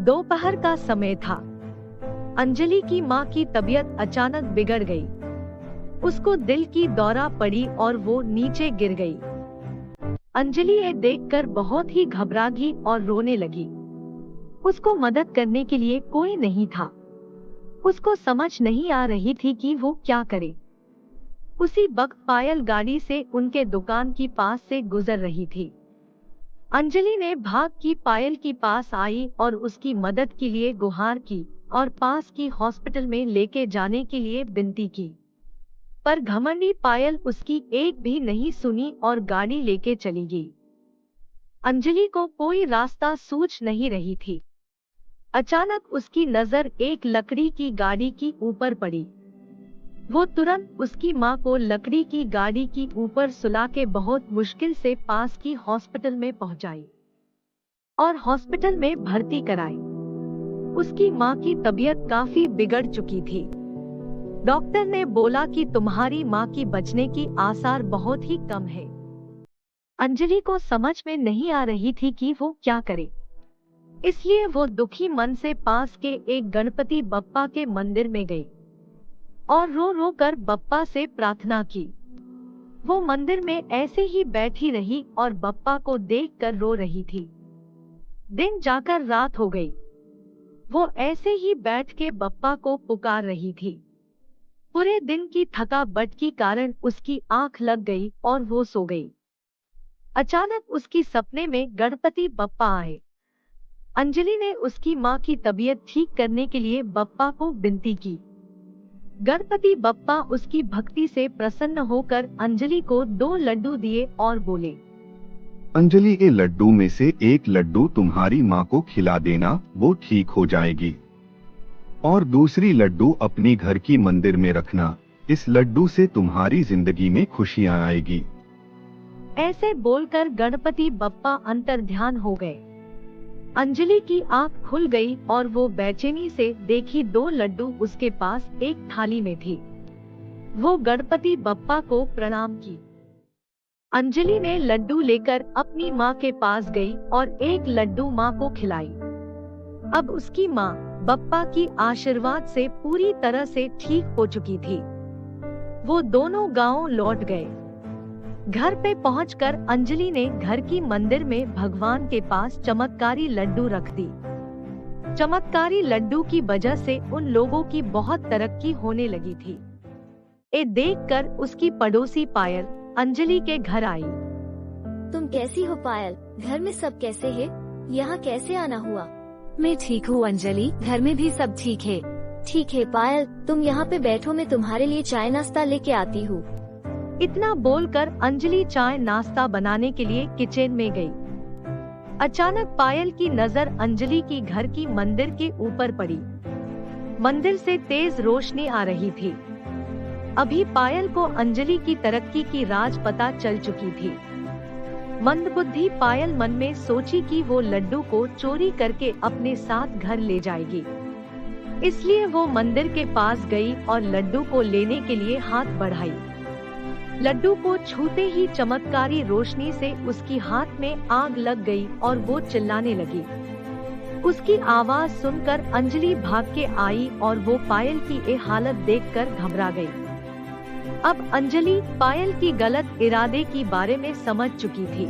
दोपहर का समय था। अंजलि की माँ की तबीयत अचानक बिगड़ गई। उसको दिल की दौरा पड़ी और वो नीचे गिर गई। अंजलि ये देखकर बहुत ही घबरा गई और रोने लगी। उसको मदद करने के लिए कोई नहीं था। उसको समझ नहीं आ रही थी कि वो क्या करे। उसी वक्त पायल गाड़ी से उनके दुकान की पास से गुजर रही थी। अंजलि ने भाग की पायल की पास आई और उसकी मदद के लिए गुहार की और पास की हॉस्पिटल में लेके जाने के लिए विनती की। पर घमंडी पायल उसकी एक भी नहीं सुनी और गाड़ी लेके चली गई। अंजलि को कोई रास्ता सूझ नहीं रही थी। अचानक उसकी नजर एक लकड़ी की गाड़ी की ऊपर पड़ी। वो तुरंत उसकी माँ को लकड़ी की गाड़ी की ऊपर सुला के बहुत मुश्किल से पास की हॉस्पिटल में पहुंचाई और हॉस्पिटल में भर्ती कराई। उसकी माँ की तबीयत काफी बिगड़ चुकी थी। डॉक्टर ने बोला कि तुम्हारी माँ की बचने की आसार बहुत ही कम है। अंजलि को समझ में नहीं आ रही थी कि वो क्या करे, इसलिए वो दुखी मन से पास के एक गणपति बप्पा के मंदिर में गई और रो रो कर बप्पा से प्रार्थना की। वो मंदिर में ऐसे ही बैठी रही और बप्पा को देखकर रो रही थी। दिन जाकर रात हो गई। वो ऐसे ही बैठ के बप्पा को पुकार रही थी। पूरे दिन की थकावट के कारण उसकी आंख लग गई और वो सो गई। अचानक उसकी सपने में गणपति बप्पा आए। अंजलि ने उसकी माँ की तबीयत ठीक करने के लिए बप्पा को विनती की। गणपति बप्पा उसकी भक्ति से प्रसन्न होकर अंजलि को 2 लड्डू दिए और बोले, अंजलि के लड्डू में से एक लड्डू तुम्हारी माँ को खिला देना, वो ठीक हो जाएगी। और दूसरी लड्डू अपनी घर की मंदिर में रखना, इस लड्डू से तुम्हारी जिंदगी में खुशियाँ आएगी। ऐसे बोलकर गणपति बप्पा अंतर्ध्यान हो गए। अंजलि की आंख खुल गई और वो बेचैनी से देखी 2 लड्डू उसके पास एक थाली में थी। वो गणपति बप्पा को प्रणाम की। अंजलि ने लड्डू लेकर अपनी माँ के पास गई और एक लड्डू माँ को खिलाई। अब उसकी माँ बप्पा की आशीर्वाद से पूरी तरह से ठीक हो चुकी थी। वो दोनों गांव लौट गए। घर पे पहुंचकर अंजलि ने घर की मंदिर में भगवान के पास चमत्कारी लड्डू रख दी। चमत्कारी लड्डू की वजह से उन लोगों की बहुत तरक्की होने लगी थी। ये देखकर उसकी पड़ोसी पायल अंजलि के घर आई। तुम कैसी हो पायल? घर में सब कैसे है? यहाँ कैसे आना हुआ? मैं ठीक हूँ अंजलि, घर में भी सब ठीक है। ठीक है पायल, तुम यहाँ पे बैठो, मैं तुम्हारे लिए चाय नाश्ता लेके आती हूँ। इतना बोलकर अंजलि चाय नाश्ता बनाने के लिए किचन में गई। अचानक पायल की नजर अंजलि की घर की मंदिर के ऊपर पड़ी। मंदिर से तेज रोशनी आ रही थी। अभी पायल को अंजलि की तरक्की की राज पता चल चुकी थी। मंदबुद्धि पायल मन में सोची कि वो लड्डू को चोरी करके अपने साथ घर ले जाएगी। इसलिए वो मंदिर के पास गई और लड्डू को लेने के लिए हाथ बढ़ाई। लड्डू को छूते ही चमत्कारी रोशनी से उसकी हाथ में आग लग गई और वो चिल्लाने लगी। उसकी आवाज सुनकर अंजलि भाग के आई और वो पायल की ये हालत देखकर घबरा गई। अब अंजलि पायल की गलत इरादे की बारे में समझ चुकी थी।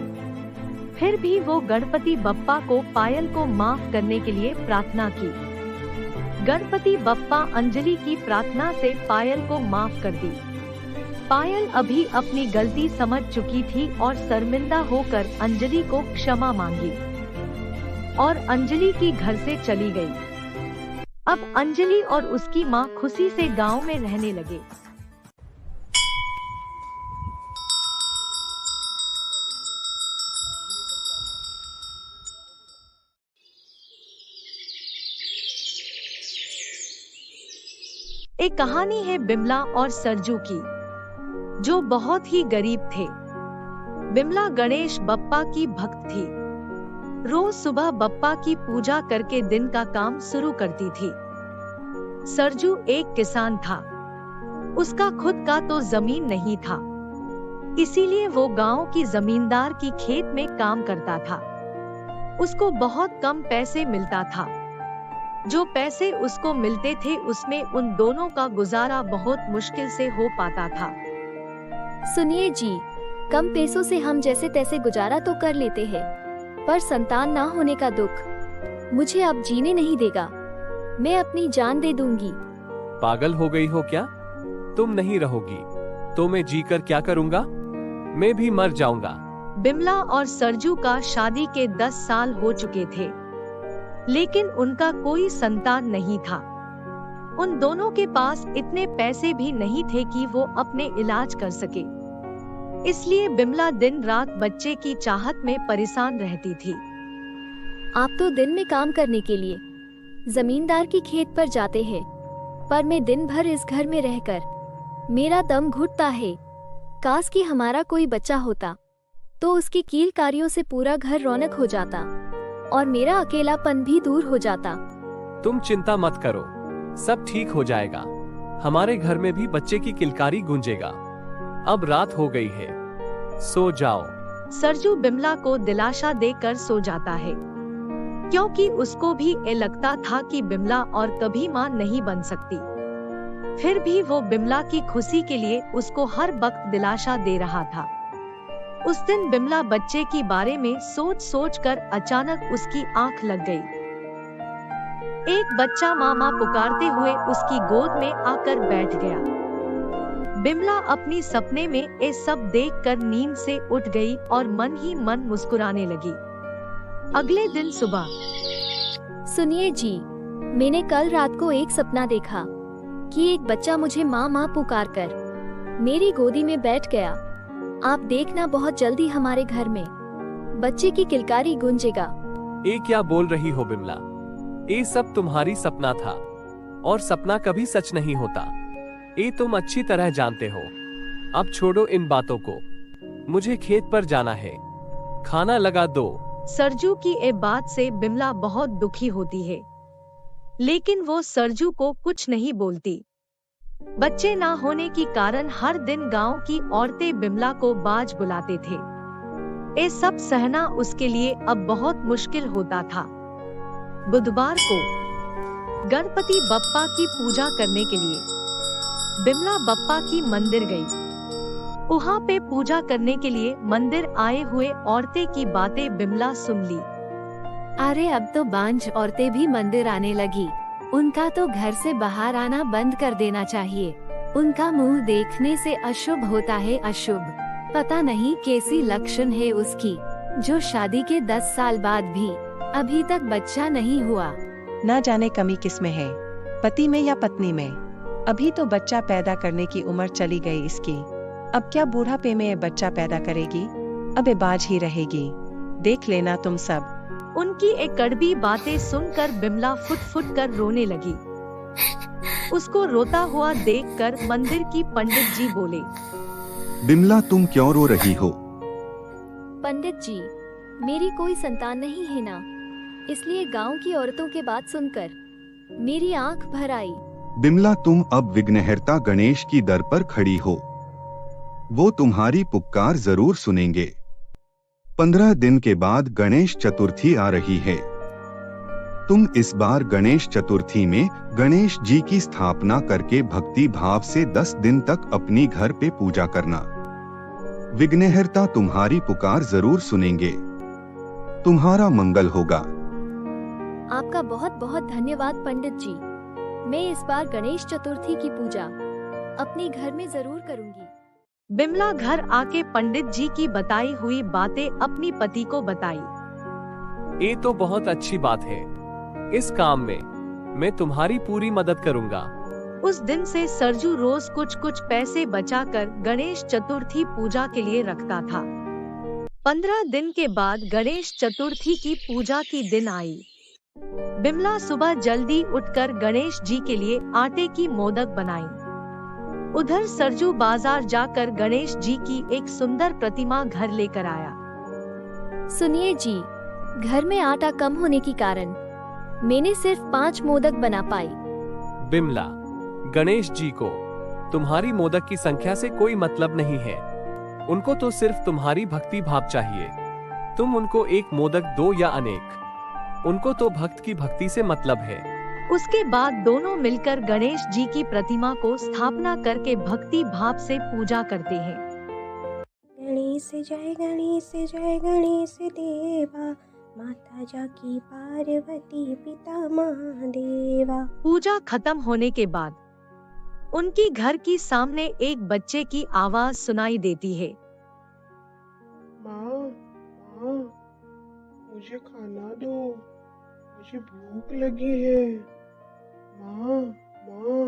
फिर भी वो गणपति बप्पा को पायल को माफ करने के लिए प्रार्थना की। गणपति बप्पा अंजलि की प्रार्थना से पायल को माफ कर दी। पायल अभी अपनी गलती समझ चुकी थी और शर्मिंदा होकर अंजलि को क्षमा मांगी और अंजलि की घर से चली गई। अब अंजलि और उसकी माँ खुशी से गांव में रहने लगे। एक कहानी है बिमला और सरजू की, जो बहुत ही गरीब थे। बिमला गणेश बप्पा की भक्त थी। रोज सुबह बप्पा की पूजा करके दिन का काम शुरू करती थी। सरजू एक किसान था। उसका खुद का तो जमीन नहीं था, इसीलिए वो गांव की जमींदार की खेत में काम करता था। उसको बहुत कम पैसे मिलता था। जो पैसे उसको मिलते थे उसमें उन दोनों का गुजारा बहुत मुश्किल से हो पाता था। सुनिए जी, कम पैसों से हम जैसे तैसे गुजारा तो कर लेते हैं, पर संतान ना होने का दुख मुझे अब जीने नहीं देगा। मैं अपनी जान दे दूंगी। पागल हो गई हो क्या? तुम नहीं रहोगी तो मैं जीकर क्या करूंगा? मैं भी मर जाऊंगा। बिमला और सरजू का शादी के 10 साल हो चुके थे, लेकिन उनका कोई संतान नहीं था। उन दोनों के पास इतने पैसे भी नहीं थे कि वो अपने इलाज कर सके। इसलिए बिमला दिन रात बच्चे की चाहत में परेशान रहती थी। आप तो दिन में काम करने के लिए जमींदार की खेत पर जाते हैं, पर मैं दिन भर इस घर में रहकर मेरा दम घुटता है। काश कि हमारा कोई बच्चा होता तो उसकी कीलकारियों से पूरा घर रौनक हो जाता और मेरा अकेलापन भी दूर हो जाता। तुम चिंता मत करो, सब ठीक हो जाएगा। हमारे घर में भी बच्चे की किलकारी गूंजेगा। अब रात हो गई है, सो जाओ। सरजू बिमला को दिलासा देकर सो जाता है, क्योंकि उसको भी ये लगता था कि बिमला और कभी मां नहीं बन सकती। फिर भी वो बिमला की खुशी के लिए उसको हर वक्त दिलासा दे रहा था। उस दिन बिमला बच्चे के बारे में सोच सोच कर अचानक उसकी आंख लग गई। एक बच्चा मामा पुकारते हुए उसकी गोद में आकर बैठ गया। बिमला अपनी सपने में ये सब देखकर नींद से उठ गई और मन ही मन मुस्कुराने लगी। अगले दिन सुबह। सुनिए जी, मैंने कल रात को एक सपना देखा कि एक बच्चा मुझे माँ माँ पुकार कर मेरी गोदी में बैठ गया। आप देखना बहुत जल्दी हमारे घर में बच्चे की किलकारी गूंजेगा। ये क्या बोल रही हो बिमला? ये सब तुम्हारी सपना था और सपना कभी सच नहीं होता। ये तुम अच्छी तरह जानते हो। अब छोड़ो इन बातों को, मुझे खेत पर जाना है। खाना लगा दो। सरजू की ये बात से बिमला बहुत दुखी होती है, लेकिन वो सरजू को कुछ नहीं बोलती। बच्चे ना होने के कारण हर दिन गांव की औरतें बिमला को बाज बुलाते थे। ये सब सहना उसके लिए अब बहुत मुश्किल होता था। बुधवार को गणपति बप्पा की पूजा करने के लिए बिमला बप्पा की मंदिर गई। वहाँ पे पूजा करने के लिए मंदिर आए हुए औरतें की बातें बिमला सुन ली। अरे अब तो बांझ औरतें भी मंदिर आने लगी। उनका तो घर से बाहर आना बंद कर देना चाहिए। उनका मुंह देखने से अशुभ होता है, अशुभ। पता नहीं कैसी लक्षण है उसकी, जो शादी के 10 साल बाद भी अभी तक बच्चा नहीं हुआ। ना जाने कमी किसमें है, पति में या पत्नी में। अभी तो बच्चा पैदा करने की उम्र चली गई इसकी। अब क्या बूढ़ापे में ये बच्चा पैदा करेगी? अब ये बाज ही रहेगी। देख लेना तुम सब। उनकी एक कड़वी बातें सुनकर बिमला फुट फुट कर रोने लगी। उसको रोता हुआ देखकर मंदिर की पंडित जी बोले, बिमला तुम क्यों रो रही हो? पंडित जी, मेरी कोई संतान नहीं है ना, इसलिए गांव की औरतों के बात सुनकर मेरी आंख भर आई। बिमला तुम अब विघ्नहर्ता गणेश की दर पर खड़ी हो। वो तुम्हारी पुकार जरूर सुनेंगे। 15 दिन के बाद गणेश चतुर्थी आ रही है। तुम इस बार गणेश चतुर्थी में गणेश जी की स्थापना करके भक्ति भाव से 10 दिन तक अपनी घर पे पूजा करना। विघ्नहर्ता तुम्हारी पुकार जरूर सुनेंगे। तुम्हारा मंगल होगा। आपका बहुत बहुत धन्यवाद पंडित जी। मैं इस बार गणेश चतुर्थी की पूजा अपने घर में जरूर करूंगी। बिमला घर आके पंडित जी की बताई हुई बातें अपनी पति को बताई। ये तो बहुत अच्छी बात है। इस काम में मैं तुम्हारी पूरी मदद करूंगा। उस दिन से सरजू रोज कुछ कुछ पैसे बचाकर गणेश चतुर्थी पूजा के लिए रखता था। 15 दिन के बाद गणेश चतुर्थी की पूजा की दिन आई। बिमला सुबह जल्दी उठकर गणेश जी के लिए आटे की मोदक बनाई। उधर सरजू बाजार जाकर गणेश जी की एक सुंदर प्रतिमा घर लेकर आया। सुनिए जी, घर में आटा कम होने के कारण मैंने सिर्फ 5 मोदक बना पाई। बिमला, गणेश जी को तुम्हारी मोदक की संख्या से कोई मतलब नहीं है। उनको तो सिर्फ तुम्हारी भक्ति भाव चाहिए। तुम उनको एक मोदक दो या अनेक, उनको तो भक्त की भक्ति से मतलब है। उसके बाद दोनों मिलकर गणेश जी की प्रतिमा को स्थापना करके भक्ति भाव से पूजा करते हैं। गणेश जय गणेश देवा, माता जाकी पार्वती पिता महादेवा। पूजा खत्म होने के बाद उनकी घर की सामने एक बच्चे की आवाज सुनाई देती है। माँ, माँ, मुझे खाना दो, मुझे भूख लगी है। माँ, माँ,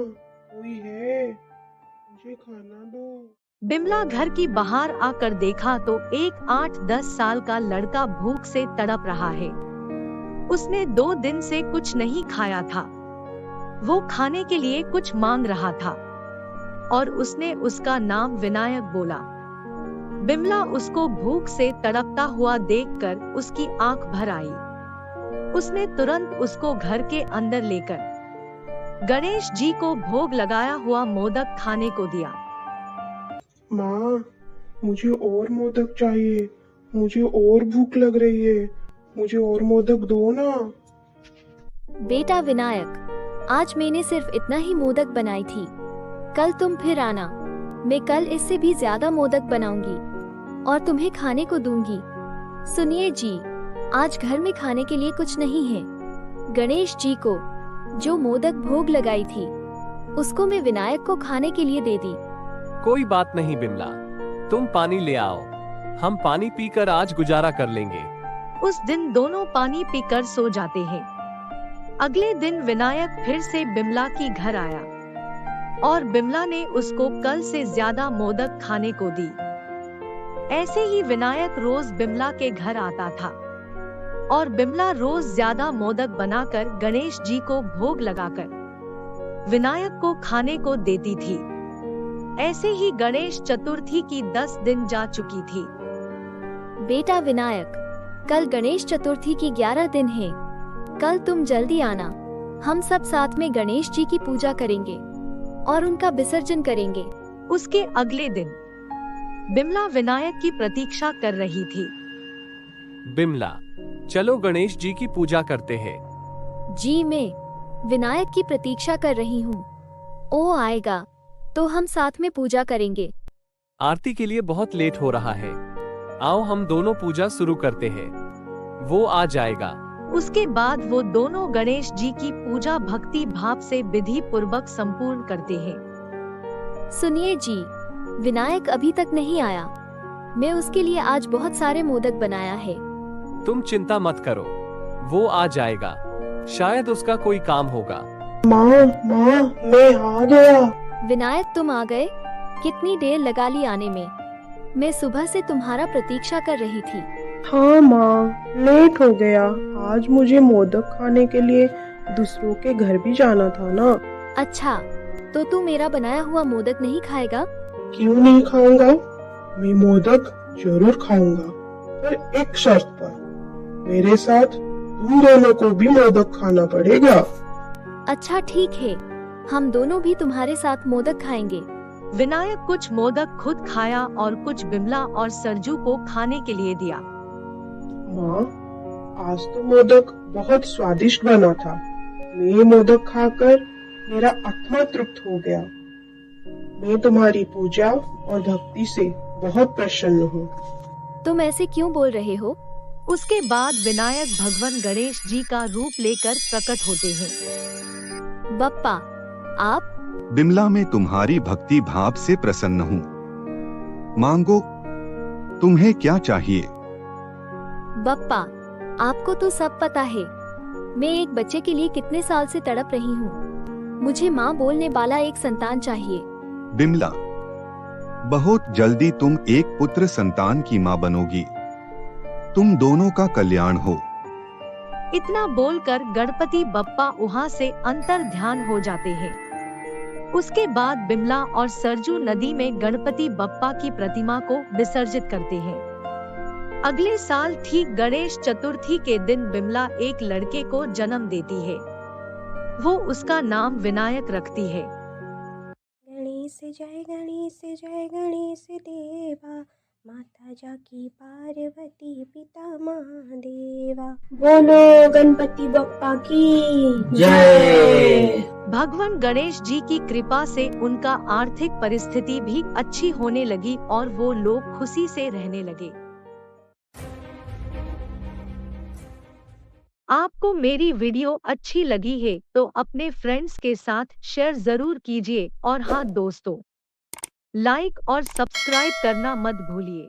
कोई है, मुझे खाना दो। बिमला घर की बाहर आकर देखा तो एक 8-10 साल का लड़का भूख से तड़प रहा है। उसने 2 दिन से कुछ नहीं खाया था। वो खाने के लिए कुछ मांग रहा था और उसने उसका नाम विनायक बोला। बिमला उसको भूख से तड़पता हुआ देखकर उसकी आंख भर आई। उसने तुरंत उसको घर के अंदर लेकर गणेश जी को भोग लगाया हुआ मोदक खाने को दिया। माँ, मुझे और मोदक चाहिए, मुझे और भूख लग रही है, मुझे और मोदक दो ना। बेटा विनायक, आज मैंने सिर्फ इतना ही मोदक बनाई थी। कल तुम फिर आना, मैं कल इससे भी ज्यादा मोदक बनाऊंगी और तुम्हें खाने को दूंगी। सुनिए जी, आज घर में खाने के लिए कुछ नहीं है। गणेश जी को जो मोदक भोग लगाई थी उसको मैं विनायक को खाने के लिए दे दी। कोई बात नहीं बिमला, तुम पानी ले आओ, हम पानी पीकर आज गुजारा कर लेंगे। उस दिन दोनों पानी पीकर सो जाते हैं। अगले दिन विनायक फिर से बिमला की घर आया और बिमला ने उसको कल से ज्यादा मोदक खाने को दी। ऐसे ही विनायक रोज बिमला के घर आता था और बिमला रोज ज्यादा मोदक बनाकर गणेश जी को भोग लगाकर विनायक को खाने को देती थी। ऐसे ही गणेश चतुर्थी की 10 दिन जा चुकी थी। बेटा विनायक, कल गणेश चतुर्थी की 11 दिन है। कल तुम जल्दी आना, हम सब साथ में गणेश जी की पूजा करेंगे और उनका विसर्जन करेंगे। उसके अगले दिन बिमला विनायक की प्रतीक्षा कर रही थी। बिमला, चलो गणेश जी की पूजा करते हैं। जी, मैं विनायक की प्रतीक्षा कर रही हूँ। ओ आएगा तो हम साथ में पूजा करेंगे। आरती के लिए बहुत लेट हो रहा है, आओ हम दोनों पूजा शुरू करते हैं, वो आ जाएगा। उसके बाद वो दोनों गणेश जी की पूजा भक्ति भाव से विधि पूर्वक संपूर्ण करते हैं। सुनिए जी, विनायक अभी तक नहीं आया। मैं उसके लिए आज बहुत सारे मोदक बनाया है। तुम चिंता मत करो, वो आ जाएगा, शायद उसका कोई काम होगा। माँ, माँ, मैं आ गया। विनायक तुम आ गए? कितनी देर लगा ली आने में? मैं सुबह से तुम्हारा प्रतीक्षा कर रही थी। हाँ माँ, लेट हो गया। आज मुझे मोदक खाने के लिए दूसरों के घर भी जाना था ना। अच्छा, तो तू मेरा बनाया हुआ मोदक नहीं खाएगा? क्यों नहीं खाऊंगा? मैं मोदक जरूर खाऊंगा, पर एक शर्त पर। मेरे साथ तुम दोनों को भी मोदक खाना पड़ेगा। अच्छा ठीक है, हम दोनों भी तुम्हारे साथ मोदक खाएंगे। विनायक कुछ मोदक खुद खाया और कुछ बिमला और सरजू को खाने के लिए दिया। माँ, आज तो मोदक बहुत स्वादिष्ट बना था। मैं मोदक खाकर मेरा आत्मा तृप्त हो गया। मैं तुम्हारी पूजा और भक्ति से बहुत प्रसन्न हूँ। तुम ऐसे क्यों बोल रहे हो? उसके बाद विनायक भगवान गणेश जी का रूप लेकर प्रकट होते हैं। बप्पा, आप? बिमला, मैं तुम्हारी भक्ति भाव से प्रसन्न हूँ। मांगो, तुम्हें क्या चाहिए? बप्पा, आपको तो सब पता है। मैं एक बच्चे के लिए कितने साल से तड़प रही हूँ। मुझे माँ बोलने वाला एक संतान चाहिए। बिमला, बहुत जल्दी तुम एक पुत्र संतान की माँ बनोगी। तुम दोनों का कल्याण हो। इतना बोलकर गणपति बप्पा वहाँ से अंतर ध्यान हो जाते हैं। उसके बाद बिमला और सरजू नदी में गणपति बप्पा की प्रतिमा को विसर्जित करते हैं। अगले साल ठीक गणेश चतुर्थी के दिन बिमला एक लड़के को जन्म देती है। वो उसका नाम विनायक रखती है। गणेश जय गणेश देवा, माता जाकी पार्वती पिता महादेवा। बोलो गणपति बप्पा की जय। भगवान गणेश जी की कृपा से उनका आर्थिक परिस्थिति भी अच्छी होने लगी और वो लोग खुशी से रहने लगे। आपको मेरी वीडियो अच्छी लगी है तो अपने फ्रेंड्स के साथ शेयर जरूर कीजिए और हाँ दोस्तों, लाइक और सब्सक्राइब करना मत भूलिए।